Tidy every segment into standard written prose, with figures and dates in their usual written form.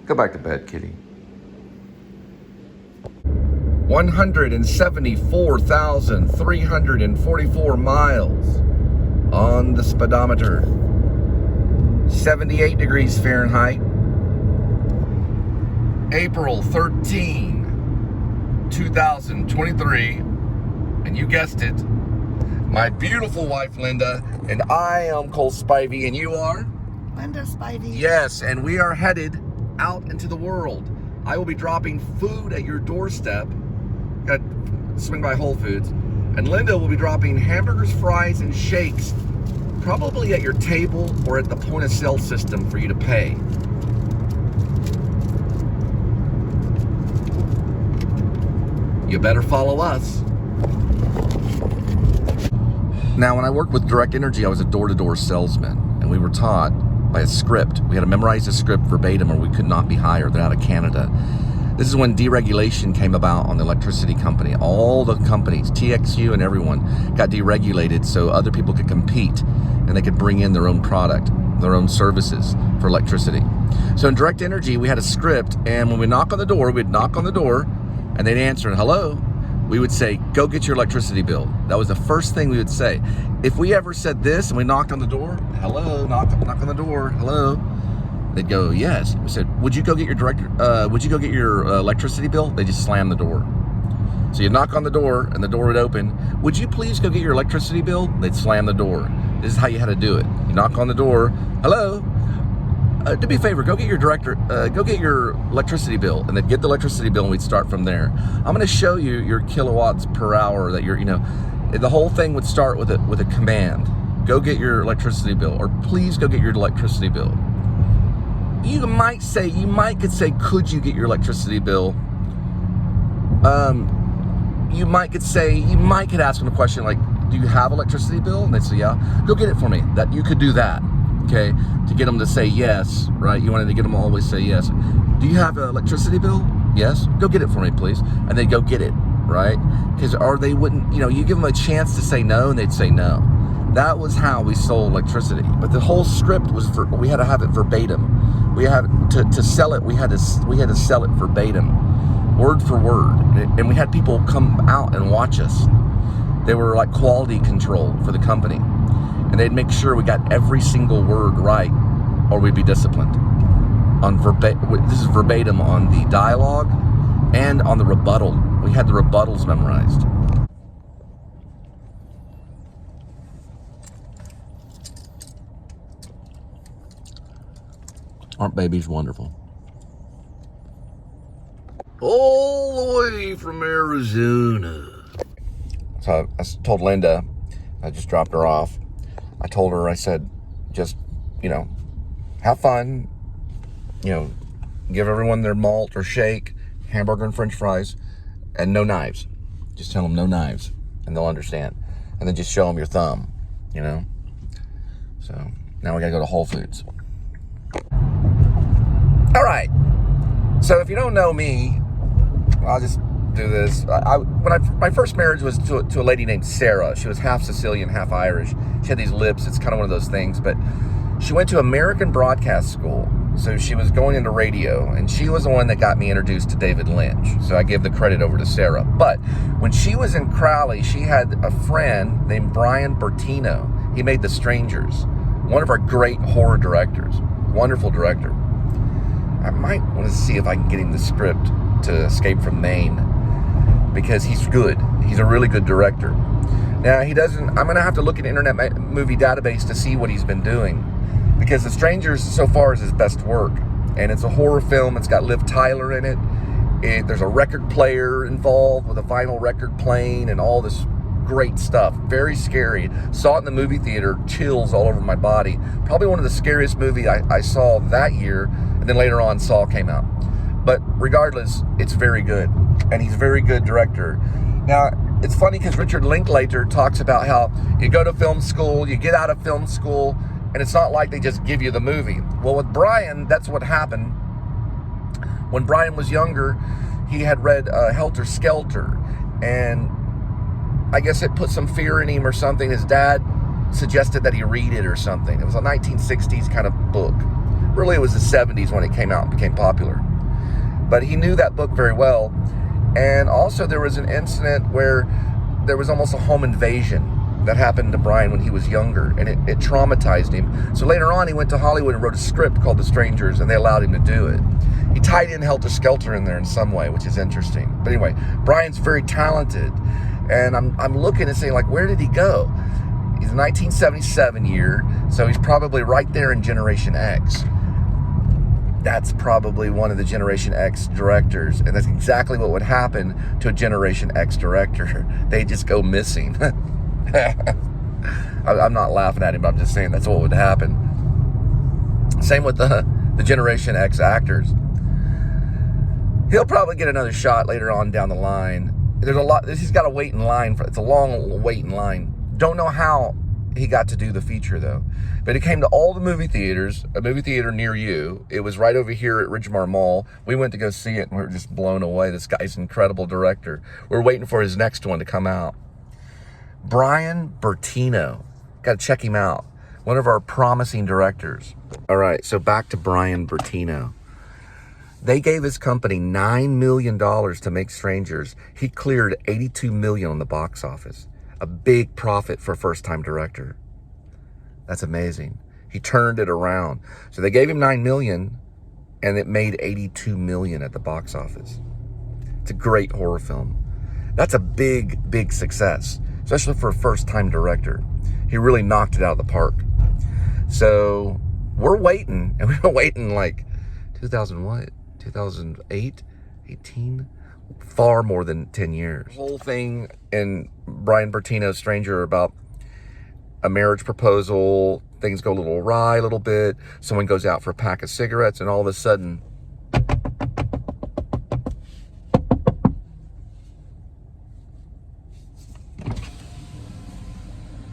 Go back to bed, kitty. 174,344 miles on the speedometer. 78 degrees Fahrenheit. April 13, 2023. And you guessed it, my beautiful wife, Linda, and I am Cole Spivey, and you are? Linda Spivey. Yes, and we are headed out into the world. I will be dropping food at your doorstep. Got to swing by Whole Foods. And Linda will be dropping hamburgers, fries, and shakes probably at your table or at the point of sale system for you to pay. You better follow us. Now, when I worked with Direct Energy, I was a door-to-door salesman, and we were taught by a script. We had to memorize the script verbatim or we could not be hired. They're out of Canada. This is when deregulation came about on the electricity company. All the companies, TXU and everyone, got deregulated so other people could compete and they could bring in their own product, their own services for electricity. So in Direct Energy, we had a script, and when we knock on the door, we'd knock on the door and they'd answer, hello. We would say, go get your electricity bill. That was the first thing we would say. If we ever said this and we knocked on the door, hello, knock on the door, hello. They'd go, yes. We said, would you go get your electricity bill? They just slammed the door. So you knock on the door and the door would open. Would you please go get your electricity bill? They'd slam the door. This is how you had to do it. You knock on the door, hello. Do me a favor, go get your electricity bill, and then get the electricity bill, and we'd start from there. I'm going to show you your kilowatts per hour that the whole thing would start with a command. Go get your electricity bill, or please go get your electricity bill. You might could say, could you get your electricity bill? You might could ask them a question like, do you have electricity bill? And they'd say, yeah. Go get it for me. That you could do that. Okay, to get them to say yes, right? You wanted to get them to always say yes. Do you have an electricity bill? Yes. Go get it for me, please. And they'd go get it, right? Or they wouldn't, you give them a chance to say no, and they'd say no. That was how we sold electricity. But the whole script was we had to have it verbatim. We had to sell it. We had to sell it verbatim, word for word, and we had people come out and watch us. They were like quality control for the company. And they'd make sure we got every single word right, or we'd be disciplined. This is verbatim on the dialogue and on the rebuttal. We had the rebuttals memorized. Aren't babies wonderful? All the way from Arizona. So I told Linda, I just dropped her off. I told her, I said, just, have fun, give everyone their malt or shake, hamburger and french fries, and no knives. Just tell them no knives, and they'll understand. And then just show them your thumb, So now we gotta go to Whole Foods. All right. So if you don't know me, I'll just do this. My first marriage was to a lady named Sarah. She was half Sicilian, half Irish. She had these lips. It's kind of one of those things. But she went to American Broadcast School, so she was going into radio, and she was the one that got me introduced to David Lynch. So I give the credit over to Sarah. But when she was in Crowley, she had a friend named Brian Bertino. He made The Strangers, one of our great horror directors. Wonderful director. I might want to see if I can get him the script to Escape from Maine, because he's good. He's a really good director. Now, I'm going to have to look at Internet Movie Database to see what he's been doing, because The Strangers so far is his best work, and it's a horror film. It's got Liv Tyler in it. There's a record player involved with a vinyl record playing and all this great stuff. Very scary. Saw it in the movie theater, chills all over my body. Probably one of the scariest movies I saw that year, and then later on Saw came out. But regardless, it's very good, and he's a very good director. Now, it's funny because Richard Linklater talks about how you go to film school, you get out of film school, and it's not like they just give you the movie. Well, with Brian, that's what happened. When Brian was younger, he had read Helter Skelter, and I guess it put some fear in him or something. His dad suggested that he read it or something. It was a 1960s kind of book, Really, it was the 70s when it came out and became popular. But he knew that book very well. And also there was an incident where there was almost a home invasion that happened to Brian when he was younger, and it traumatized him. So later on, he went to Hollywood and wrote a script called The Strangers, and they allowed him to do it. He tied in Helter Skelter in there in some way, which is interesting. But anyway, Brian's very talented, and I'm looking and saying, like, where did he go? He's a 1977 year, so he's probably right there in Generation X. That's probably one of the Generation X directors, and that's exactly what would happen to a Generation X director. They just go missing. I'm not laughing at him, but I'm just saying that's what would happen. Same with the Generation X actors. He'll probably get another shot later on down the line. There's a lot. He's got to wait in line. It's a long wait in line. Don't know how he got to do the feature, though. But it came to all the movie theaters, a movie theater near you. It was right over here at Ridgemar Mall. We went to go see it, and we were just blown away. This guy's an incredible director. We're waiting for his next one to come out. Brian Bertino. Got to check him out. One of our promising directors. All right, so back to Brian Bertino. They gave his company $9 million to make Strangers. He cleared $82 million on the box office. A big profit for a first-time director. That's amazing. He turned it around. So they gave him $9 million, and it made $82 million at the box office. It's a great horror film. That's a big, big success, especially for a first-time director. He really knocked it out of the park. So we're waiting, and we've been waiting like 2008, 18, far more than 10 years. The whole thing in Brian Bertino's Stranger about a marriage proposal, things go a little awry a little bit, someone goes out for a pack of cigarettes, and all of a sudden,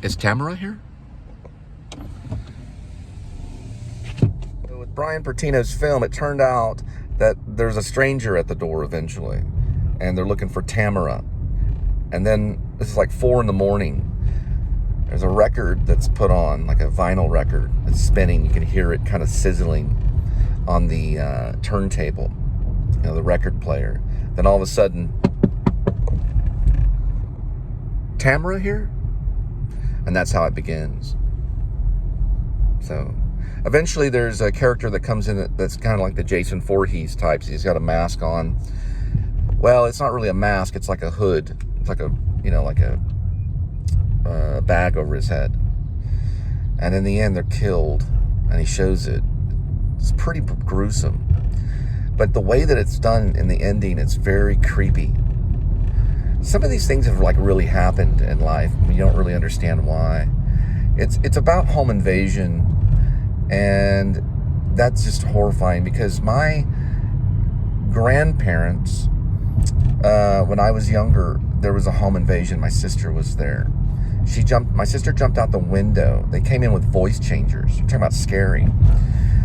is Tamara here? With Brian Bertino's film, it turned out that there's a stranger at the door eventually, and they're looking for Tamara. And then this is like 4 a.m. There's a record that's put on, like a vinyl record that's spinning. You can hear it kind of sizzling on the turntable, you know, the record player. Then all of a sudden, Tamara here? And that's how it begins. So eventually there's a character that comes in that's kind of like the Jason Voorhees types. He's got a mask on. Well, it's not really a mask. It's like a hood. It's like a, you know, like a bag over his head. And in the end, they're killed. And he shows it. It's pretty gruesome. But the way that it's done in the ending, it's very creepy. Some of these things have like really happened in life. You don't really understand why. It's about home invasion. And that's just horrifying because my grandparents, when I was younger, there was a home invasion. My sister was there. My sister jumped out the window. They came in with voice changers. You're talking about scary.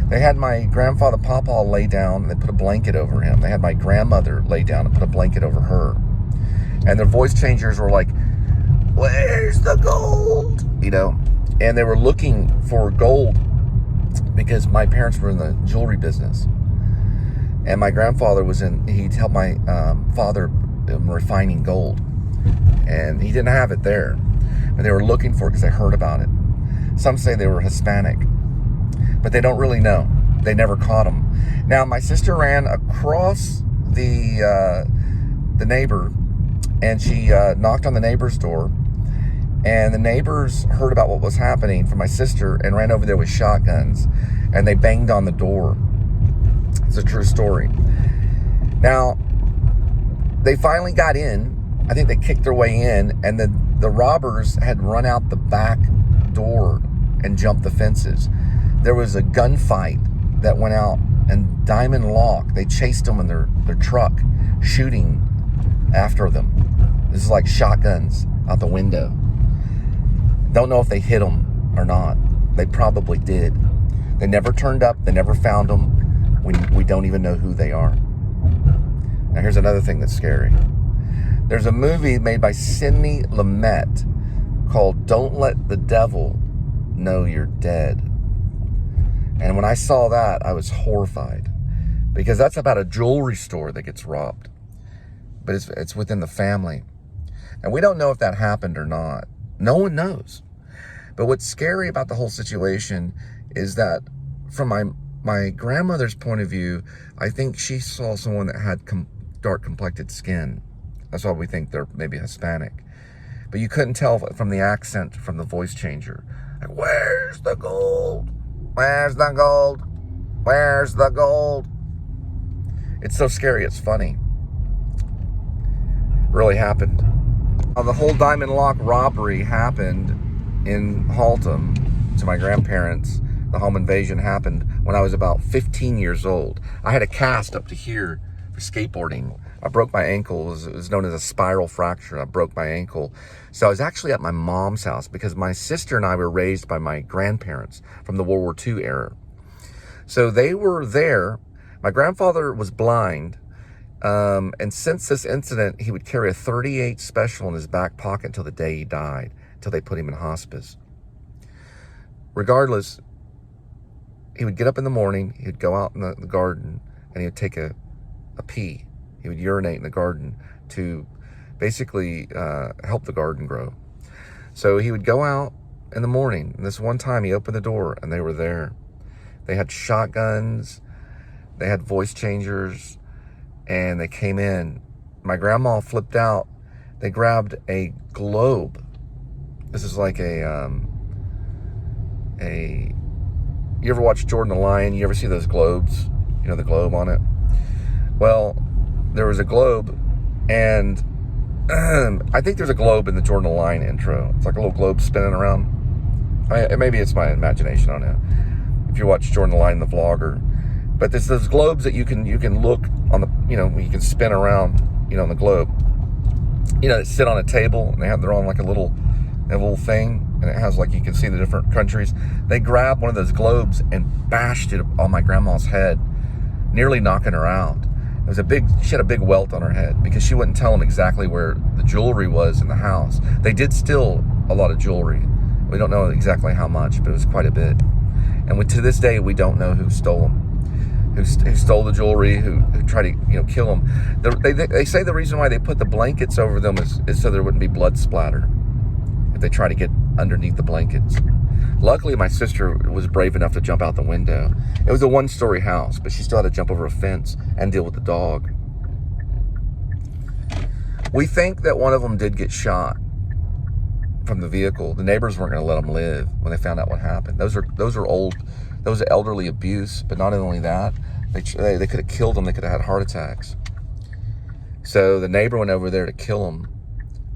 They had my grandfather Pawpaw lay down and they put a blanket over him. They had my grandmother lay down and put a blanket over her. And their voice changers were like, "Where's the gold?" You know, and they were looking for gold because my parents were in the jewelry business. And my grandfather he'd help my father refining gold. And he didn't have it there. But they were looking for it because they heard about it. Some say they were Hispanic. But they don't really know. They never caught them. Now, my sister ran across the neighbor, and she knocked on the neighbor's door. And the neighbors heard about what was happening from my sister and ran over there with shotguns. And they banged on the door. It's a true story. Now, they finally got in. I think they kicked their way in, and the robbers had run out the back door and jumped the fences. There was a gunfight that went out, and Diamond Lock, they chased them in their truck, shooting after them. This is like shotguns out the window. Don't know if they hit them or not. They probably did. They never turned up. They never found them. We don't even know who they are. Now, here's another thing that's scary. There's a movie made by Sidney Lumet called Don't Let the Devil Know You're Dead. And when I saw that, I was horrified, because that's about a jewelry store that gets robbed. But it's within the family. And we don't know if that happened or not. No one knows. But what's scary about the whole situation is that from my grandmother's point of view, I think she saw someone that had dark complected skin. That's why we think they're maybe Hispanic. But you couldn't tell from the accent, from the voice changer. Like, where's the gold? Where's the gold? Where's the gold? It's so scary, it's funny. Really happened. The whole diamond lock robbery happened in Haltom to my grandparents. The home invasion happened when I was about 15 years old. I had a cast up to here for skateboarding. I broke my ankle. It was known as a spiral fracture. I broke my ankle. So I was actually at my mom's house because my sister and I were raised by my grandparents from the World War II era. So they were there. My grandfather was blind. And since this incident, he would carry a .38 special in his back pocket until the day he died, until they put him in hospice. Regardless, he would get up in the morning, he would go out in the garden, and he would take a pee. He would urinate in the garden to basically help the garden grow. So he would go out in the morning, and this one time he opened the door, and they were there. They had shotguns, they had voice changers, and they came in. My grandma flipped out. They grabbed a globe. This is like you ever watch Jordan the Lion? You ever see those globes? You know, the globe on it? Well, there was a globe, and I think there's a globe in the Jordan the Lion intro. It's like a little globe spinning around. Maybe it's my imagination on it. If you watch Jordan the Lion, the vlogger. But there's those globes that you can look on the, you can spin around, on the globe. That sit on a table, and they're on like a little thing, and it has like, you can see the different countries. They grabbed one of those globes and bashed it on my grandma's head, nearly knocking her out. She had a big welt on her head because she wouldn't tell them exactly where the jewelry was in the house. They did steal a lot of jewelry. We don't know exactly how much, but it was quite a bit. And to this day, we don't know who stole them. Who stole the jewelry, who tried to kill them. They say the reason why they put the blankets over them is so there wouldn't be blood splatter if they try to get underneath the blankets. Luckily, my sister was brave enough to jump out the window. It was a one-story house, but she still had to jump over a fence and deal with the dog. We think that one of them did get shot from the vehicle. The neighbors weren't going to let them live when they found out what happened. Those are old. That was elderly abuse, but not only that, they could have killed them. They could have had heart attacks. So the neighbor went over there to kill him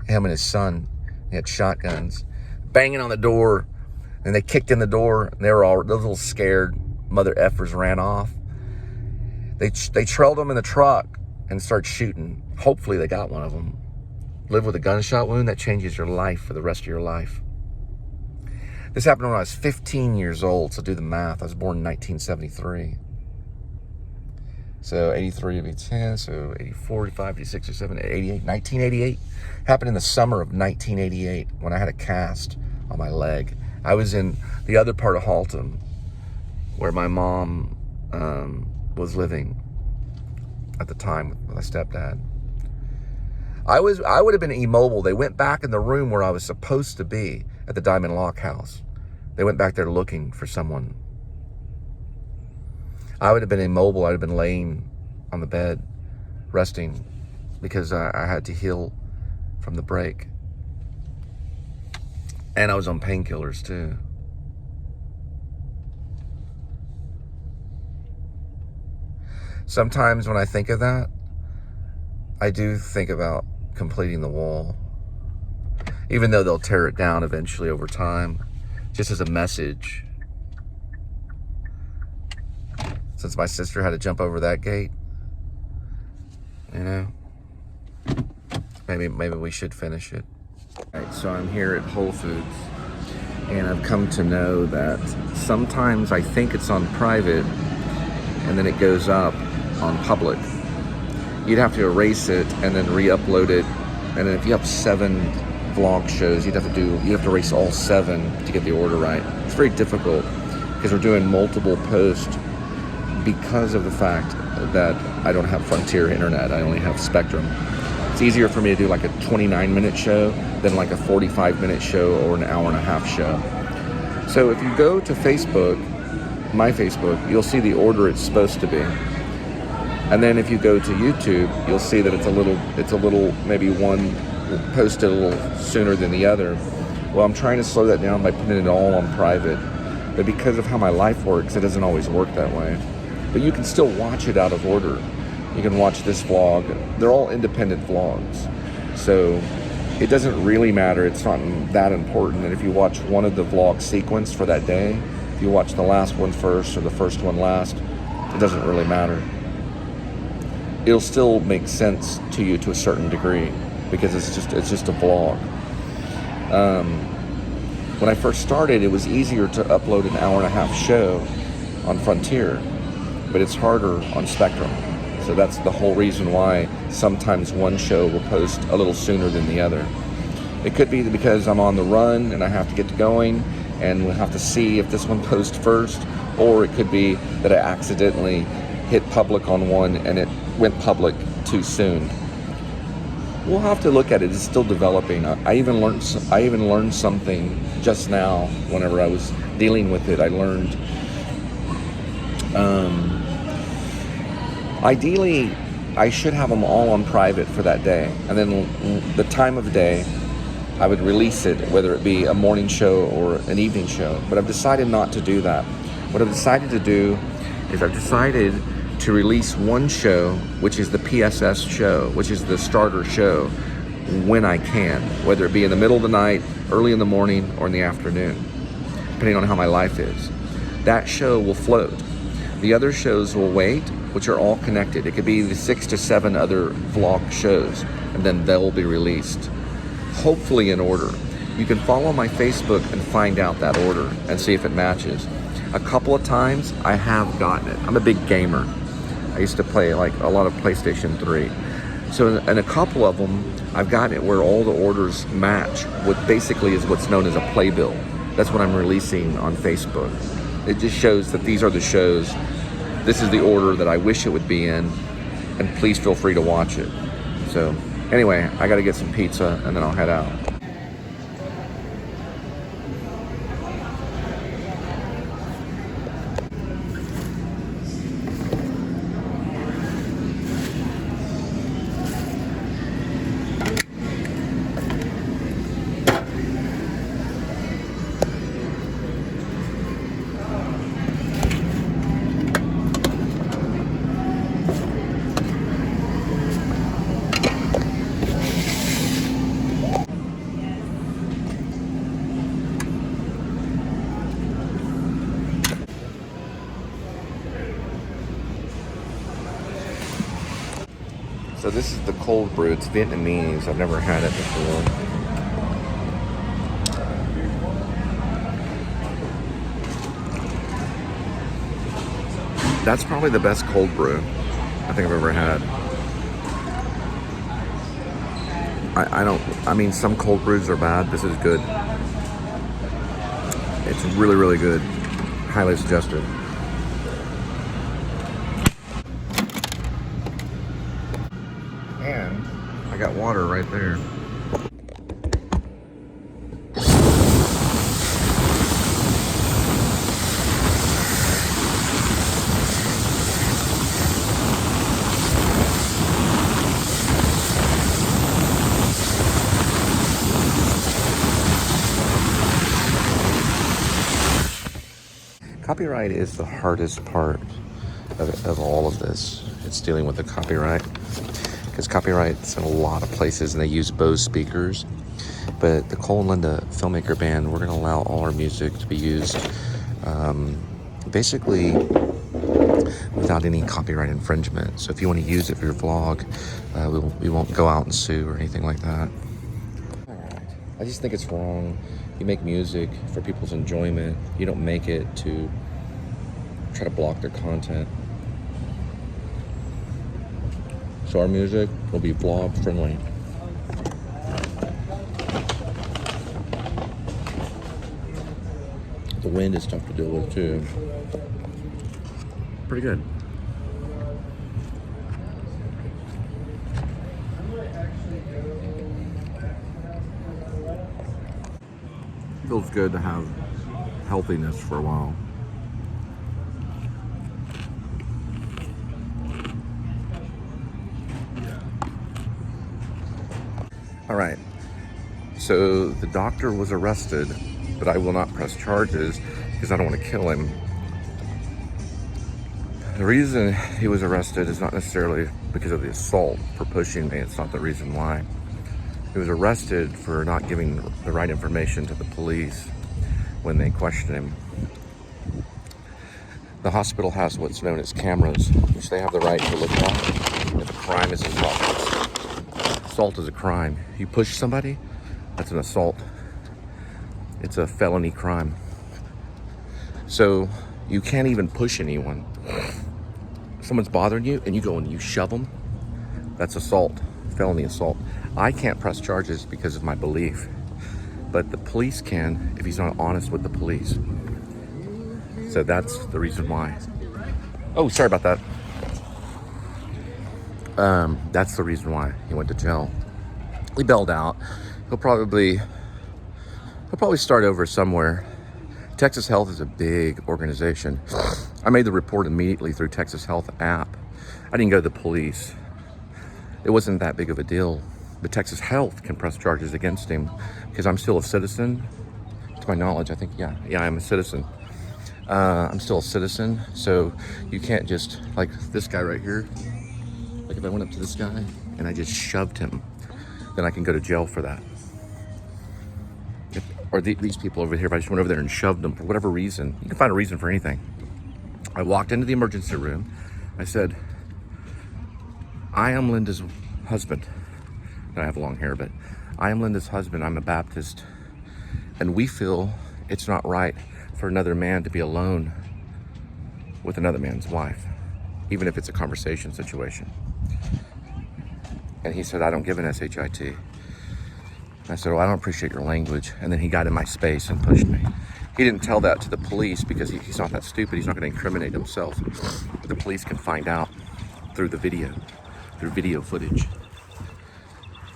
and his son. He had shotguns, banging on the door, and they kicked in the door, and those little scared mother effers ran off. They trailed them in the truck and started shooting. Hopefully they got one of them. Live with a gunshot wound, that changes your life for the rest of your life. This happened when I was 15 years old, so do the math. I was born in 1973. So 83 would be 10, so 84, 85, 86, 87, 88, 1988. Happened in the summer of 1988 when I had a cast on my leg. I was in the other part of Haltom where my mom was living at the time with my stepdad. I would have been immobile. They went back in the room where I was supposed to be at the Diamond Lock house. They went back there looking for someone. I would have been immobile. I'd have been laying on the bed, resting, because I had to heal from the break. And I was on painkillers too. Sometimes when I think of that, I do think about completing the wall. Even though they'll tear it down eventually over time, just as a message. Since my sister had to jump over that gate, maybe we should finish it. All right, so I'm here at Whole Foods, and I've come to know that sometimes I think it's on private, and then it goes up on public. You'd have to erase it and then re-upload it, and then if you have 7 vlog shows, you have to erase all 7 to get the order right. It's very difficult because we're doing multiple posts because of the fact that I don't have Frontier internet. I only have Spectrum. It's easier for me to do like a 29-minute show than like a 45-minute show or an hour and a half show. So if you go to Facebook, my Facebook, you'll see the order it's supposed to be. And then if you go to YouTube, you'll see that it's a little, maybe one posted a little sooner than the other. Well, I'm trying to slow that down by putting it all on private. But because of how my life works, it doesn't always work that way. But you can still watch it out of order. You can watch this vlog. They're all independent vlogs. So it doesn't really matter. It's not that important that if you watch one of the vlog sequence for that day, if you watch the last one first or the first one last, it doesn't really matter. It'll still make sense to you to a certain degree because it's just a vlog. When I first started, it was easier to upload an hour and a half show on Frontier, but it's harder on Spectrum. So that's the whole reason why sometimes one show will post a little sooner than the other. It could be because I'm on the run and I have to get going and we'll have to see if this one posts first, or it could be that I accidentally hit public on one and it went public too soon. We'll have to look at it. It's still developing. I even learned something just now whenever I was dealing with it. I learned ideally I should have them all on private for that day, and then the time of day I would release it, whether it be a morning show or an evening show. But I've decided not to do that. What I've decided to do is I've decided to release one show, which is the PSS show, which is the starter show, when I can, whether it be in the middle of the night, early in the morning, or in the afternoon, depending on how my life is. That show will float. The other shows will wait, which are all connected. It could be the 6 to 7 other vlog shows, and then they'll be released, hopefully in order. You can follow my Facebook and find out that order and see if it matches. A couple of times I have gotten it. I'm a big gamer. I used to play like a lot of PlayStation 3. So in a couple of them, I've gotten it where all the orders match what basically is what's known as a playbill. That's what I'm releasing on Facebook. It just shows that these are the shows. This is the order that I wish it would be in, and please feel free to watch it. So anyway, I gotta get some pizza and then I'll head out. So this is the cold brew. It's Vietnamese. I've never had it before. That's probably the best cold brew I think I've ever had. I mean, some cold brews are bad. This is good. It's really, really good. Highly suggested. And I got water right there. Copyright is the hardest part of all of this. It's dealing with the copyright. Because copyright's in a lot of places and they use Bose speakers. But the Cole and Linda Filmmaker Band, we're going to allow all our music to be used basically without any copyright infringement. So if you want to use it for your vlog, we won't go out and sue or anything like that. Alright. I just think it's wrong. You make music for people's enjoyment. You don't make it to try to block their content. So our music will be vlog friendly. The wind is tough to deal with too. Pretty good. Feels good to have healthiness for a while. All right, so the doctor was arrested, but I will not press charges because I don't want to kill him. The reason he was arrested is not necessarily because of the assault for pushing me. It's not the reason why. He was arrested for not giving the right information to the police when they questioned him. The hospital has what's known as cameras, which they have the right to look at if a crime is assault. Assault is a crime. You push somebody, that's an assault. It's a felony crime. So you can't even push anyone. If someone's bothering you and you go and you shove them, that's assault, felony assault. I can't press charges because of my belief, but the police can if he's not honest with the police. So that's the reason why. Oh, sorry about that. That's the reason why he went to jail. He bailed out. He'll probably start over somewhere. Texas Health is a big organization. I made the report immediately through Texas Health app. I didn't go to the police. It wasn't that big of a deal. But Texas Health can press charges against him because I'm still a citizen. To my knowledge, I think, yeah, I'm a citizen. I'm still a citizen, so you can't just, like this guy right here, like if I went up to this guy and I just shoved him, then I can go to jail for that. Or these people over here, if I just went over there and shoved them for whatever reason, you can find a reason for anything. I walked into the emergency room. I said, I am Linda's husband. I have long hair, but I am Linda's husband. I'm a Baptist. And we feel it's not right for another man to be alone with another man's wife, even if it's a conversation situation. And he said, I don't give an SHIT. I said, well, I don't appreciate your language. And then he got in my space and pushed me. He didn't tell that to the police because he's not that stupid. He's not going to incriminate himself. But the police can find out through the video, through video footage.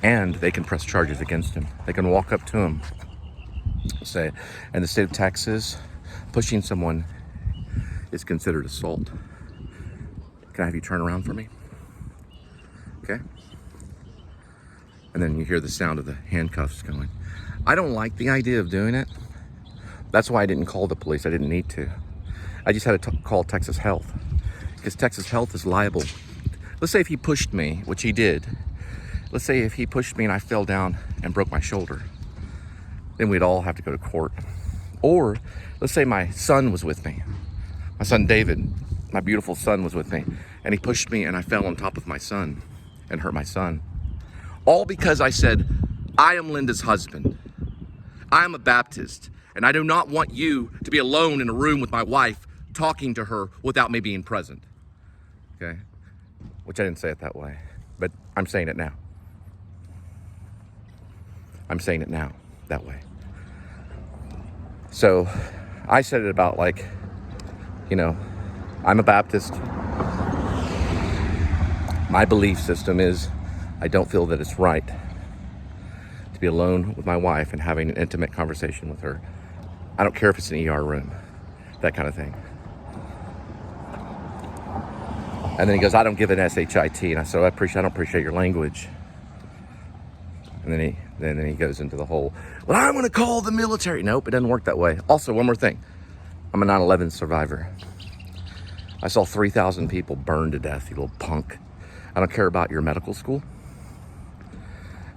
And they can press charges against him. They can walk up to him, say, in the state of Texas, pushing someone is considered assault. Can I have you turn around for me? Okay. And then you hear the sound of the handcuffs going. I don't like the idea of doing it. That's why I didn't call the police. I didn't need to. I just had to call Texas Health because Texas Health is liable. Let's say if he pushed me, which he did. Let's say if he pushed me and I fell down and broke my shoulder, then we'd all have to go to court. Or let's say my son was with me. My son David, my beautiful son, was with me, and he pushed me and I fell on top of my son and hurt my son. All because I said, I am Linda's husband. I am a Baptist, and I do not want you to be alone in a room with my wife talking to her without me being present. Okay? Which I didn't say it that way, but I'm saying it now. I'm saying it now, that way. So I said it about like, you know, I'm a Baptist. My belief system is I don't feel that it's right to be alone with my wife and having an intimate conversation with her. I don't care if it's an ER room, that kind of thing. And then he goes, I don't give an SHIT. And I said, I don't appreciate your language. And then he goes into the whole, well, I'm going to call the military. Nope, it doesn't work that way. Also, one more thing. I'm a 9/11 survivor. I saw 3,000 people burned to death, you little punk. I don't care about your medical school.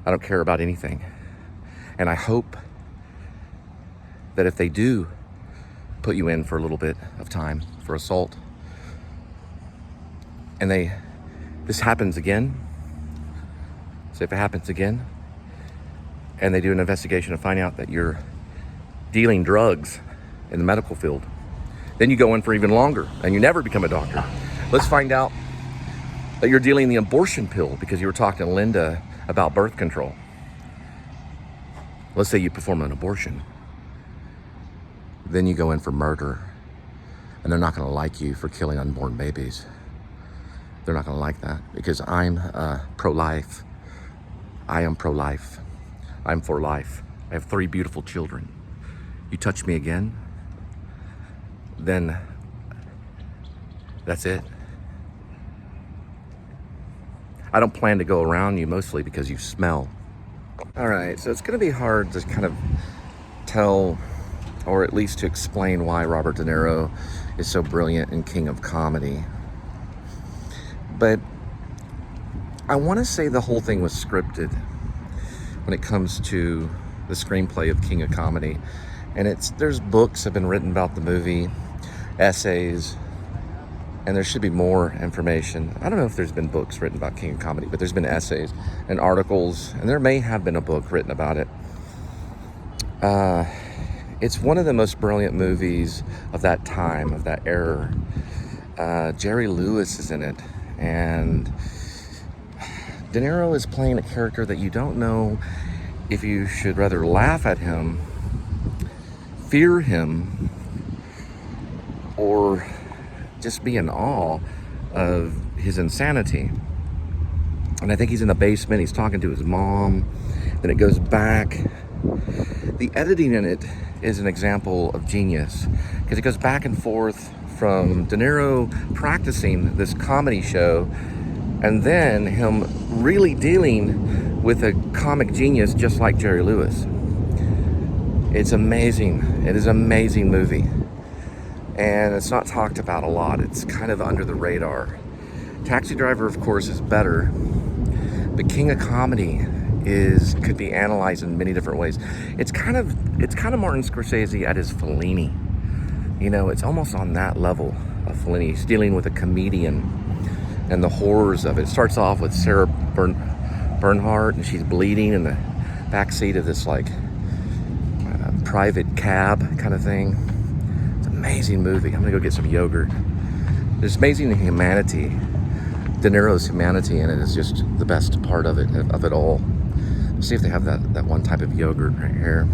I don't care about anything. And I hope that if they do put you in for a little bit of time for assault, and this happens again, so if it happens again, and they do an investigation and find out that you're dealing drugs in the medical field, then you go in for even longer and you never become a doctor. Let's find out that you're dealing the abortion pill because you were talking to Linda about birth control. Let's say you perform an abortion. then you go in for murder, and they're not going to like you for killing unborn babies. They're not going to like that, because I'm pro-life. I am pro-life. I'm for life. I have 3 beautiful children. You touch me again, then that's it. I don't plan to go around you, mostly because you smell. All right, so it's going to be hard to kind of tell, or at least to explain, why Robert De Niro is so brilliant and king of comedy. But I want to say the whole thing was scripted when it comes to the screenplay of King of Comedy. And there's books have been written about the movie, essays, and there should be more information. I don't know if there's been books written about King of Comedy, but there's been essays and articles, and there may have been a book written about it. It's one of the most brilliant movies of that time, of that era. Jerry Lewis is in it, and De Niro is playing a character that you don't know if you should rather laugh at him, fear him, or just be in awe of his insanity. And I think he's in the basement, he's talking to his mom, then it goes back. The editing in it is an example of genius, because it goes back and forth from De Niro practicing this comedy show, and then him really dealing with a comic genius just like Jerry Lewis. It's amazing. It is an amazing movie. And it's not talked about a lot. It's kind of under the radar. Taxi Driver, of course, is better, but King of Comedy could be analyzed in many different ways. It's kind of Martin Scorsese at his Fellini. You know, it's almost on that level of Fellini. He's dealing with a comedian and the horrors of it. It starts off with Sarah Bernhardt, and she's bleeding in the back seat of this like private cab kind of thing. It's an amazing movie. I'm gonna go get some yogurt. There's amazing humanity. De Niro's humanity in it is just the best part of it all. Let's see if they have that one type of yogurt right here.